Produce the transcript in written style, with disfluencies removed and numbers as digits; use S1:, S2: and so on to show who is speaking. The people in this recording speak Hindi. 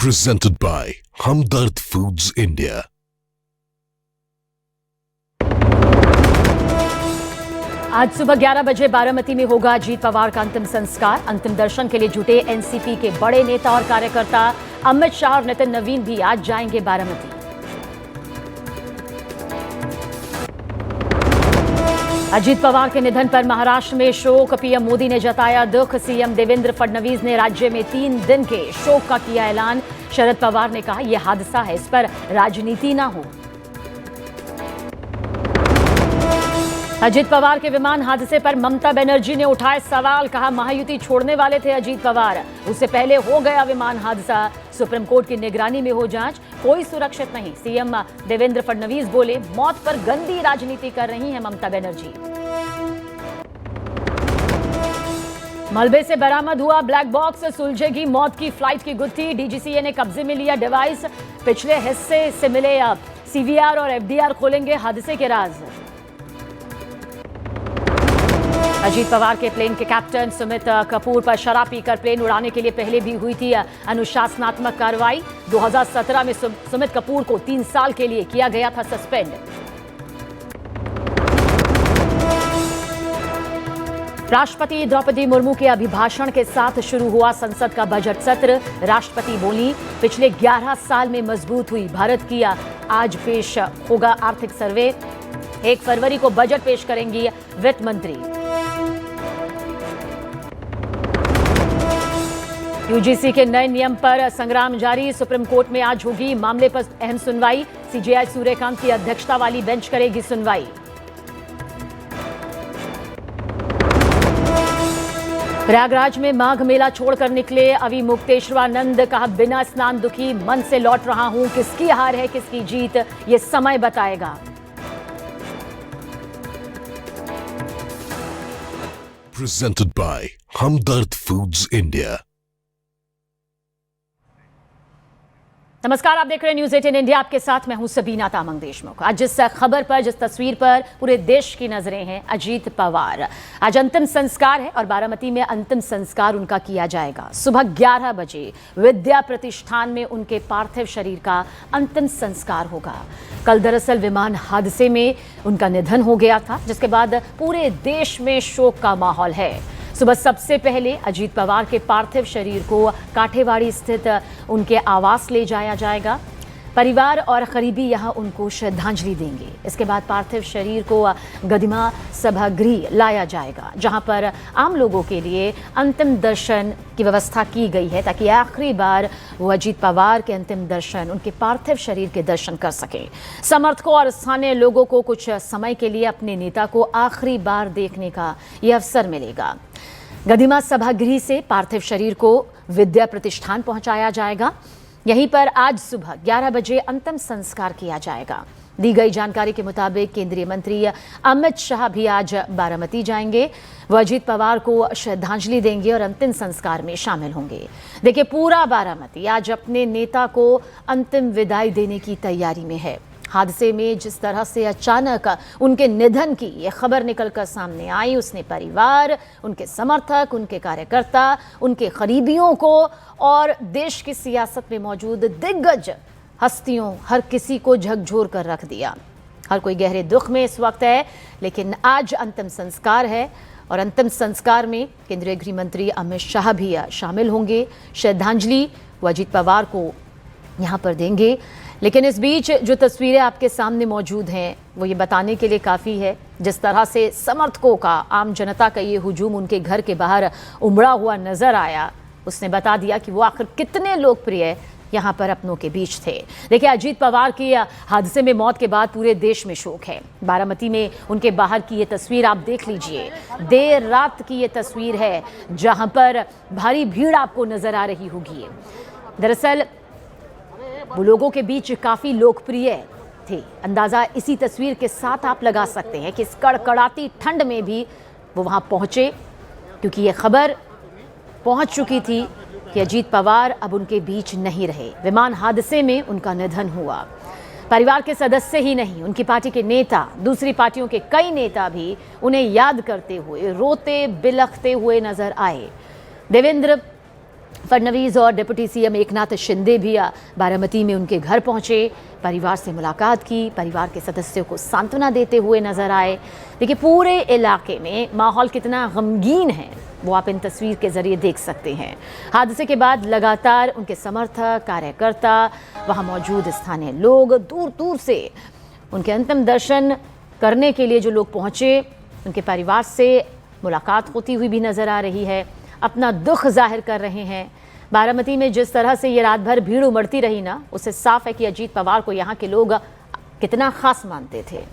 S1: Presented by Hamdard Foods India.
S2: आज सुबह 11 बजे बारामती में होगा अजीत पवार का अंतिम संस्कार। अंतिम दर्शन के लिए जुटे एनसीपी के बड़े नेता और कार्यकर्ता अमित शाह और नितिन नवीन भी आज जाएंगे बारामती। अजीत पवार के निधन पर महाराष्ट्र में शोक। पीएम मोदी ने जताया दुख। सीएम देवेंद्र फडणवीस ने राज्य में 3 दिन के शोक का किया ऐलान। शरद पवार ने कहा यह हादसा है, इस पर राजनीति ना हो। अजीत पवार के विमान हादसे पर ममता बनर्जी ने उठाए सवाल। कहा महायुति छोड़ने वाले थे अजीत पवार, उससे पहले हो गया विमान हादसा। सुप्रीम कोर्ट की निगरानी में हो जांच, कोई सुरक्षित नहीं। सीएम देवेंद्र फडणवीस बोले मौत पर गंदी राजनीति कर रही हैं ममता बनर्जी। मलबे से बरामद हुआ ब्लैक बॉक्स, सुलझेगी मौत की फ्लाइट की गुत्थी। डीजीसीए ने कब्जे में लिया डिवाइस। पिछले हिस्से से मिले सीवीआर और एफडीआर खोलेंगे हादसे के राज। अजीत पवार के प्लेन के कैप्टन सुमित कपूर पर शराब पीकर प्लेन उड़ाने के लिए पहले भी हुई थी अनुशासनात्मक कार्रवाई। 2017 में सुमित कपूर को 3 साल के लिए किया गया था सस्पेंड। राष्ट्रपति द्रौपदी मुर्मू के अभिभाषण के साथ शुरू हुआ संसद का बजट सत्र। राष्ट्रपति बोली पिछले 11 साल में मजबूत हुई भारत की। आज पेश होगा आर्थिक सर्वे। 1 फरवरी को बजट पेश करेंगी वित्त मंत्री। यूजीसी के नए नियम पर संग्राम जारी। सुप्रीम कोर्ट में आज होगी मामले पर अहम सुनवाई। सीजेआई सूर्यकांत की अध्यक्षता वाली बेंच करेगी सुनवाई। प्रयागराज में माघ मेला छोड़कर निकले अविमुक्तेश्वरानंद। कहा बिना स्नान दुखी मन से लौट रहा हूं। किसकी हार है किसकी जीत ये समय बताएगा।
S1: Presented by Hamdard Foods India.
S2: नमस्कार, आप देख रहे हैं न्यूज़ 18 इंडिया। आपके साथ मैं हूं सबीना तामंग देशमुख। आज जिस खबर पर, जिस तस्वीर पर पूरे देश की नजरें हैं, अजीत पवार। आज अंतिम संस्कार है और बारामती में अंतिम संस्कार उनका किया जाएगा। सुबह 11 बजे विद्या प्रतिष्ठान में उनके पार्थिव शरीर का अंतिम संस्कार होगा। कल दरअसल विमान हादसे में उनका निधन हो गया था, जिसके बाद पूरे देश में शोक का माहौल है। सुबह सबसे पहले अजीत पवार के पार्थिव शरीर को काठेवाड़ी स्थित उनके आवास ले जाया जाएगा। परिवार और करीबी यहां उनको श्रद्धांजलि देंगे। इसके बाद पार्थिव शरीर को गदिमा सभागृह लाया जाएगा, जहां पर आम लोगों के लिए अंतिम दर्शन की व्यवस्था की गई है, ताकि आखिरी बार वो अजीत पवार के अंतिम दर्शन, उनके पार्थिव शरीर के दर्शन कर सकें। समर्थकों और स्थानीय लोगों को कुछ समय के लिए अपने नेता को आखिरी बार देखने का ये अवसर मिलेगा। गदिमा सभागृह से पार्थिव शरीर को विद्या प्रतिष्ठान पहुंचाया जाएगा। यहीं पर आज सुबह 11 बजे अंतिम संस्कार किया जाएगा। दी गई जानकारी के मुताबिक केंद्रीय मंत्री अमित शाह भी आज बारामती जाएंगे। वह अजीत पवार को श्रद्धांजलि देंगे और अंतिम संस्कार में शामिल होंगे। देखिए, पूरा बारामती आज अपने नेता को अंतिम विदाई देने की तैयारी में है। हादसे में जिस तरह से अचानक उनके निधन की यह खबर निकलकर सामने आई, उसने परिवार, उनके समर्थक, उनके कार्यकर्ता, उनके करीबियों को और देश की सियासत में मौजूद दिग्गज हस्तियों, हर किसी को झकझोर कर रख दिया। हर कोई गहरे दुख में इस वक्त है, लेकिन आज अंतिम संस्कार है और अंतिम संस्कार में केंद्रीय गृह मंत्री अमित शाह भी शामिल होंगे। श्रद्धांजलि वो अजीत पवार को यहाँ पर देंगे। लेकिन इस बीच जो तस्वीरें आपके सामने मौजूद हैं वो ये बताने के लिए काफ़ी है, जिस तरह से समर्थकों का, आम जनता का ये हुजूम उनके घर के बाहर उमड़ा हुआ नजर आया, उसने बता दिया कि वो आखिर कितने लोकप्रिय यहाँ पर अपनों के बीच थे। देखिए, अजीत पवार की हादसे में मौत के बाद पूरे देश में शोक है। बारामती में उनके बाहर की ये तस्वीर आप देख लीजिए। देर रात की ये तस्वीर है, जहाँ पर भारी भीड़ आपको नजर आ रही होगी। दरअसल वो लोगों के बीच काफ़ी लोकप्रिय थे। अंदाज़ा इसी तस्वीर के साथ आप लगा सकते हैं कि इस कड़कड़ाती ठंड में भी वो वहाँ पहुँचे, क्योंकि ये खबर पहुँच चुकी थी कि अजीत पवार अब उनके बीच नहीं रहे। विमान हादसे में उनका निधन हुआ। परिवार के सदस्य ही नहीं, उनकी पार्टी के नेता, दूसरी पार्टियों के कई नेता भी उन्हें याद करते हुए रोते बिलखते हुए नजर आए। देवेंद्र फडणवीस और डिप्टी सीएम एकनाथ शिंदे भी बारामती में उनके घर पहुंचे, परिवार से मुलाकात की, परिवार के सदस्यों को सांत्वना देते हुए नजर आए। देखिए पूरे इलाके में माहौल कितना गमगीन है वो आप इन तस्वीर के जरिए देख सकते हैं। हादसे के बाद लगातार उनके समर्थक, कार्यकर्ता, वहां मौजूद स्थानीय लोग, दूर दूर से उनके अंतिम दर्शन करने के लिए जो लोग पहुंचे, उनके परिवार से मुलाकात होती हुई भी नजर आ रही है, अपना दुख जाहिर कर रहे हैं। बारामती में जिस तरह से ये रात भर भीड़ उमड़ती रही ना, उससे साफ है कि अजीत पवार को यहाँ के लोग कितना खास मानते थे।